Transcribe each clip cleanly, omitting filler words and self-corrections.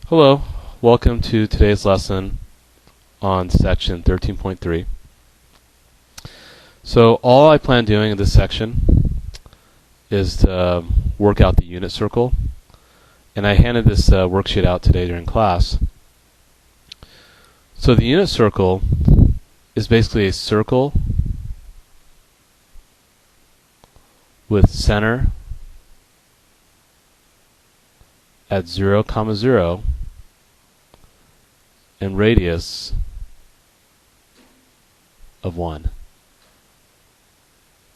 Hello, welcome to today's lesson on section 13.3. So all I plan doing in this section is to work out the unit circle, and I handed this worksheet out today during class. So the unit circle is basically a circle with center at 0, 0 and radius of 1.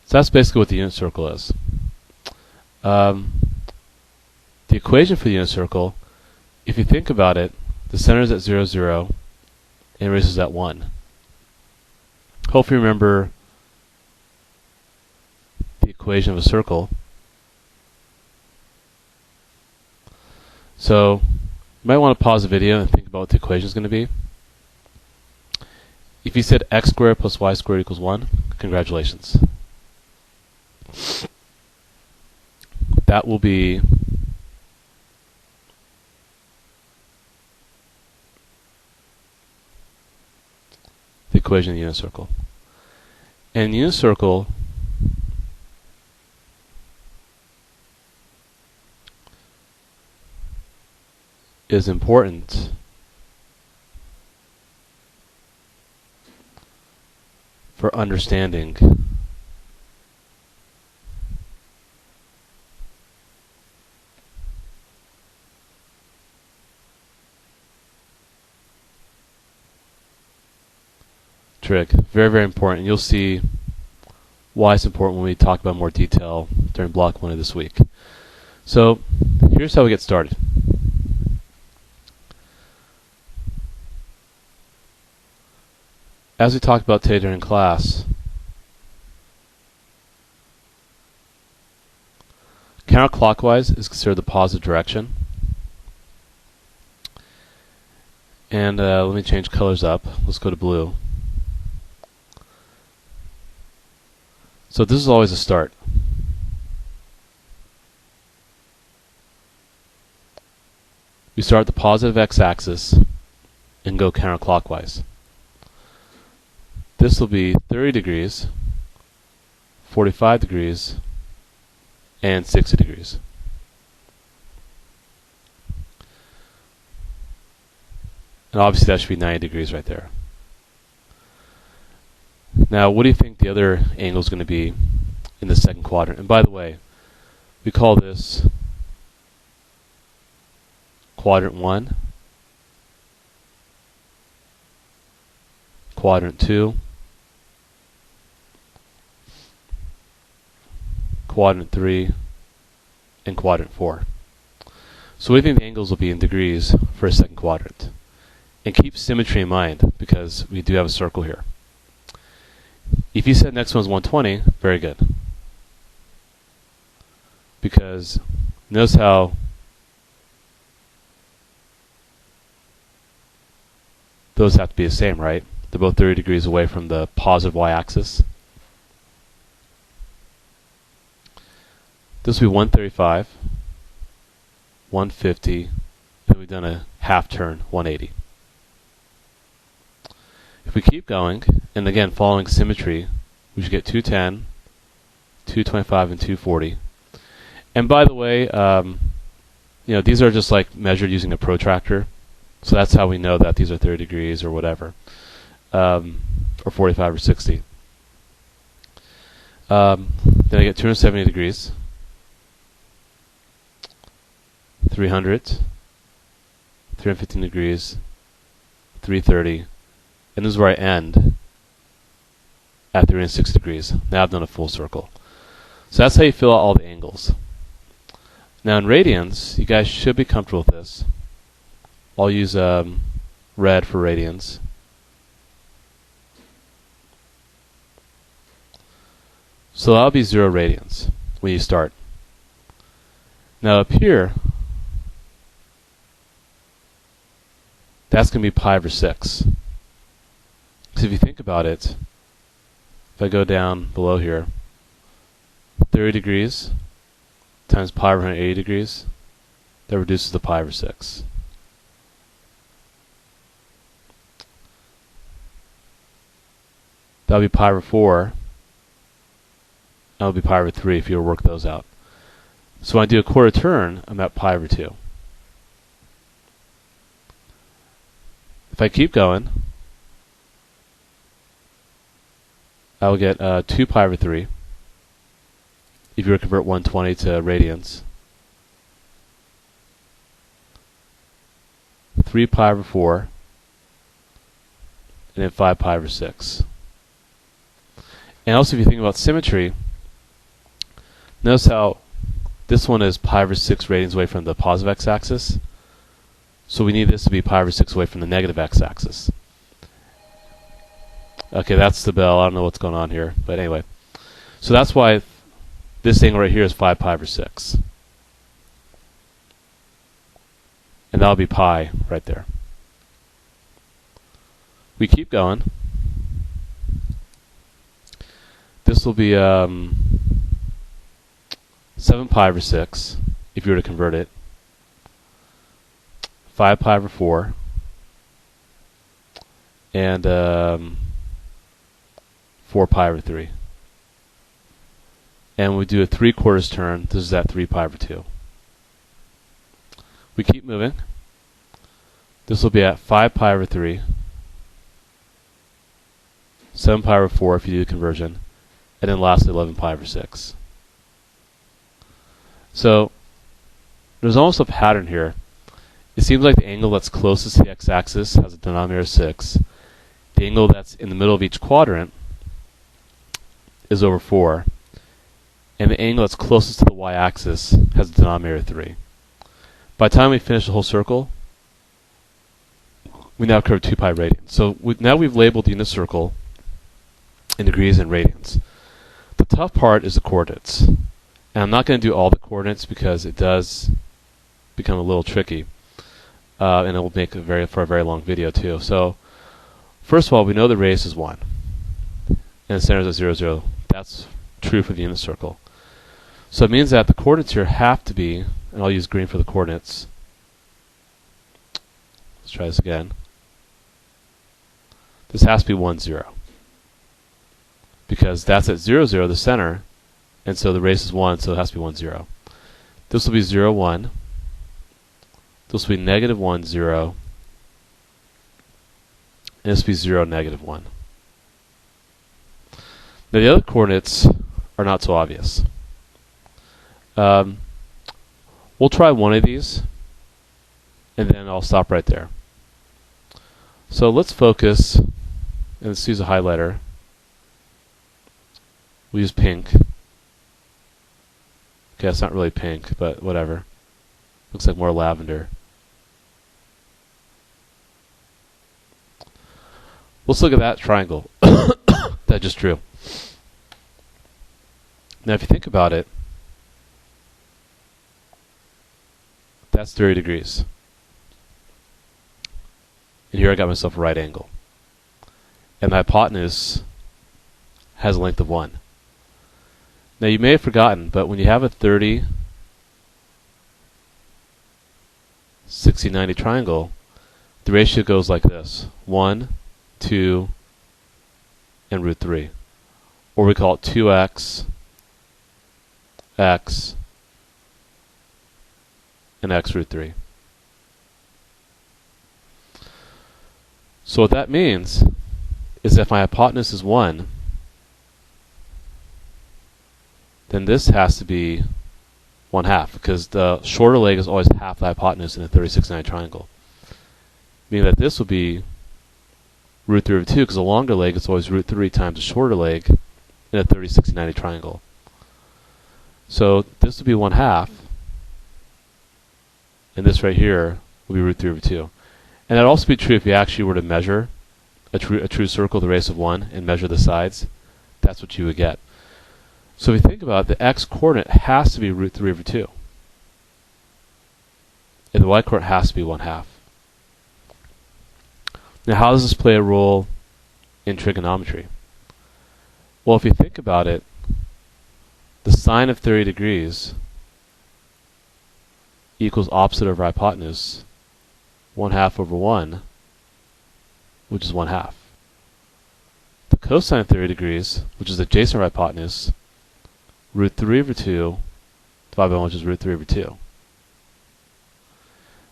So that's basically what the unit circle is. The equation for the unit circle, if you think about it, the center is at 0, 0 and radius is at 1. Hopefully you remember the equation of a circle. So you might want to pause the video and think about what the equation is going to be. If you said x squared plus y squared equals 1, congratulations. That will be the equation of the unit circle. And the unit circle is important for understanding trig. Very, very important. You'll see why it's important when we talk about more detail during block 1 of this week. So here's how we get started. As we talked about today during class, counterclockwise is considered the positive direction. And let me change colors up. Let's go to blue. So this is always a start. We start at the positive x-axis and go counterclockwise. This will be 30 degrees, 45 degrees, and 60 degrees. And obviously that should be 90 degrees right there. Now, what do you think the other angle is going to be in the second quadrant? And by the way, we call this quadrant 1, quadrant 2, quadrant 3, and quadrant 4. So we think the angles will be in degrees for a second quadrant. And keep symmetry in mind because we do have a circle here. If you said next one's 120, very good. Because notice how those have to be the same, right? They're both 30 degrees away from the positive y-axis. This will be 135, 150, and we've done a half turn, 180. If we keep going, and again following symmetry, we should get 210, 225, and 240. And by the way, these are just like measured using a protractor, so that's how we know that these are 30 degrees or whatever, or 45 or 60. Then I get 270 degrees, 300, 315 degrees, 330, and this is where I end at 306 degrees. Now I've done a full circle. So that's how you fill out all the angles. Now in radians, you guys should be comfortable with this. I'll use red for radians. So that'll be 0 radians when you start. Now up here, that's going to be pi over 6. So if you think about it, if I go down below here, 30 degrees times pi over 180 degrees, that reduces to pi over 6. That would be pi over 4. That would be pi over 3 if you were to work those out. So when I do a quarter turn, I'm at pi over 2. If I keep going, I will get 2 pi over 3 if you were to convert 120 to radians. 3 pi over 4, and then 5 pi over 6. And also, if you think about symmetry, notice how this one is pi over 6 radians away from the positive x-axis. So we need this to be pi over 6 away from the negative x-axis. Okay, that's the bell. I don't know what's going on here. But anyway. So that's why this angle right here is 5 pi over 6. And that'll be pi right there. We keep going. This will be 7 pi over 6 if you were to convert it. 5 pi over 4. And 4 pi over 3. And when we do a 3/4 turn, this is at 3 pi over 2. We keep moving. This will be at 5 pi over 3. 7 pi over 4 if you do the conversion. And then lastly 11 pi over 6. So there's almost a pattern here. It seems like the angle that's closest to the x-axis has a denominator of 6. The angle that's in the middle of each quadrant is over 4. And the angle that's closest to the y-axis has a denominator of 3. By the time we finish the whole circle, we now curve 2 pi radians. So now we've labeled the unit circle in degrees and radians. The tough part is the coordinates. And I'm not going to do all the coordinates because it does become a little tricky. And it will make for a very long video too. So first of all, we know the radius is 1. And the center is at 0, 0. That's true for the unit circle. So it means that the coordinates here have to be, and I'll use green for the coordinates. Let's try this again. This has to be 1, 0. Because that's at 0, 0, the center, and so the radius is 1, so it has to be 1, 0. This will be 0, 1. This will be negative 1, 0. And this will be 0, negative 1. Now the other coordinates are not so obvious. We'll try one of these, and then I'll stop right there. So let's focus, and let's use a highlighter. We'll use pink. Okay, it's not really pink, but whatever. Looks like more lavender. Let's look at that triangle that I just drew. Now if you think about it, that's 30 degrees. And here I got myself a right angle. And the hypotenuse has a length of 1. Now you may have forgotten, but when you have a 30, 60, 90 triangle, the ratio goes like this. 1, 2, and root 3. Or we call it 2x, x, and x root 3. So what that means is that if my hypotenuse is 1, then this has to be 1/2, because the shorter leg is always half the hypotenuse in a 30-60-90 triangle. Meaning that this will be root 3 over 2, because the longer leg is always root 3 times the shorter leg in a 30-60-90 triangle. So this would be 1/2, and this right here will be root 3 over 2. And that would also be true if you actually were to measure a true circle, the radius of 1, and measure the sides. That's what you would get. So if you think about it, the x-coordinate has to be root 3 over 2. And the y-coordinate has to be 1/2. Now how does this play a role in trigonometry? Well, if you think about it, the sine of 30 degrees equals opposite over hypotenuse, 1/2 over 1, which is 1/2. the cosine of 30 degrees, which is adjacent to our hypotenuse, root 3 over 2 divided by 1, which is root 3 over 2.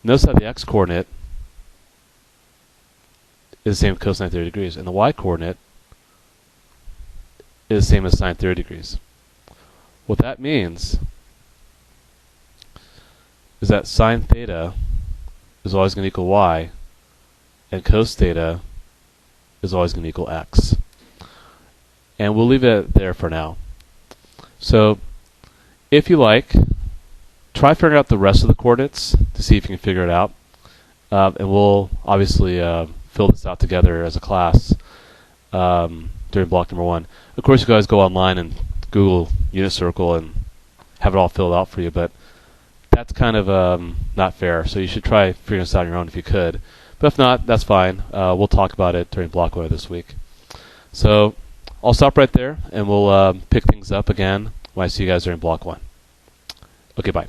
Notice that the x-coordinate is the same as cosine 30 degrees, and the y-coordinate is the same as sine 30 degrees. What that means is that sine theta is always going to equal y, and cos theta is always going to equal x. And we'll leave it there for now. So, if you like, try figuring out the rest of the coordinates to see if you can figure it out. And we'll obviously fill this out together as a class during block number 1. Of course, you guys go online and Google unit circle and have it all filled out for you, but that's kind of not fair. So you should try figuring this out on your own if you could. But if not, that's fine. We'll talk about it during block 1 this week. So I'll stop right there, and we'll pick things up again when I see you guys during block 1. Okay, bye.